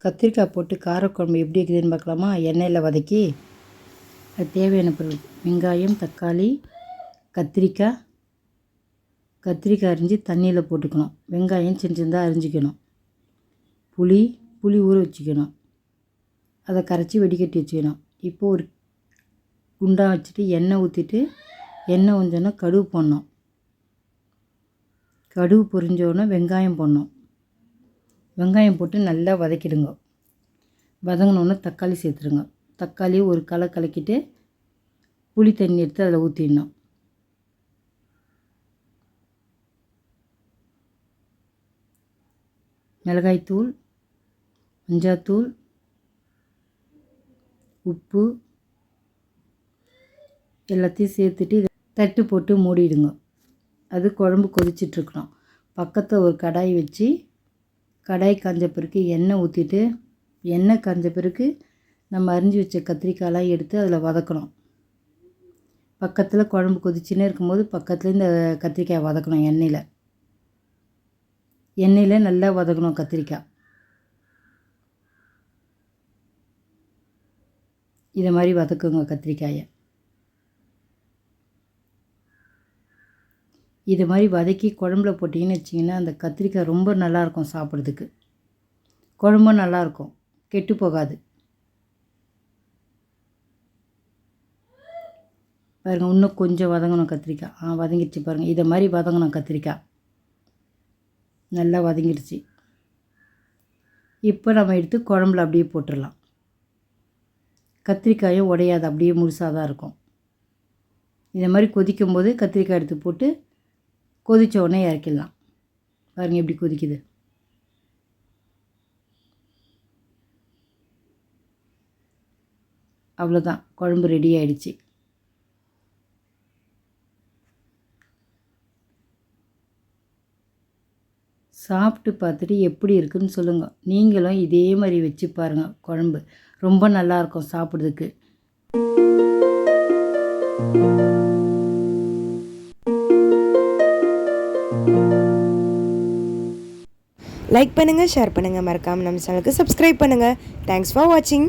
கத்திரிக்காய் போட்டு காரக்குழம்பு எப்படி இருக்குதுன்னு பார்க்கலாமா? எண்ணெயில் வதக்கி அது தேவையான பொருள் வெங்காயம், தக்காளி, கத்திரிக்காய் அரிஞ்சு தண்ணியில் போட்டுக்கணும். வெங்காயம் சின்ன சின்னதாக அரிஞ்சிக்கணும். புளி ஊற வச்சுக்கணும். அதை கரைச்சி வடிகட்டி வச்சுக்கணும். இப்போது ஒரு குண்டா வச்சுட்டு எண்ணெய் ஊற்றிட்டு எண்ணெய் கொஞ்சோன்னா கடுகு போடணும். கடுகு பொரிஞ்சோடனே வெங்காயம் போடணும். வெங்காயம் போட்டு நல்லா வதக்கிடுங்க. வதங்கினோன்னே தக்காளி சேர்த்துருங்க. தக்காளி ஒரு கலக்கிட்டு புளி தண்ணி எடுத்து அதில் ஊற்றிடணும். மிளகாய்த்தூள், மஞ்சாத்தூள், உப்பு எல்லாத்தையும் சேர்த்துட்டு தட்டு போட்டு மூடிடுங்க. அது குழம்பு கொதிச்சிட்ருக்கணும். பக்கத்தில் ஒரு கடாய் வச்சு கடாய் காஞ்ச பிறகு எண்ணெய் ஊற்றிட்டு எண்ணெய் காஞ்ச பிறகு நம்ம அரிஞ்சு வச்ச கத்திரிக்காயெலாம் எடுத்து அதில் வதக்கணும். பக்கத்தில் குழம்பு கொதிச்சுன்னே இருக்கும்போது பக்கத்தில் இந்த கத்திரிக்காய் வதக்கணும். எண்ணெயில் நல்லா வதக்கணும் கத்திரிக்காய். இதை மாதிரி வதக்குங்க கத்திரிக்காயை. இது மாதிரி வதக்கி குழம்புல போட்டிங்கன்னு வச்சிங்கன்னா அந்த கத்திரிக்காய் ரொம்ப நல்லாயிருக்கும் சாப்பிட்றதுக்கு. குழம்பும் நல்லாயிருக்கும், கெட்டு போகாது. பாருங்கள், இன்னும் கொஞ்சம் வதங்கணும் கத்திரிக்காய். வதங்கிடுச்சு பாருங்கள். இதை மாதிரி வதங்கணும் கத்திரிக்காய். நல்லா வதங்கிடுச்சு. இப்போ நம்ம எடுத்து குழம்புல அப்படியே போட்டுடலாம். கத்திரிக்காயும் உடையாது, அப்படியே முழுசாக தான் இருக்கும். இதை மாதிரி கொதிக்கும்போது கத்திரிக்காய் எடுத்து போட்டு கொதித்த உடனே இறக்கிடலாம். பாருங்கள் எப்படி கொதிக்குது. அவ்வளோதான், குழம்பு ரெடி ஆகிடுச்சு. சாப்பிட்டு பார்த்துட்டு எப்படி இருக்குதுன்னு சொல்லுங்கள். நீங்களும் இதே மாதிரி வச்சு பாருங்கள். குழம்பு ரொம்ப நல்லாயிருக்கும் சாப்பிட்றதுக்கு. லைக் பண்ணுங்கள், ஷேர் பண்ணுங்கள், மறக்காமல் நம்ம சேனலுக்கு சப்ஸ்கிரைப் பண்ணுங்கள். தேங்க்ஸ் ஃபார் வாட்சிங்.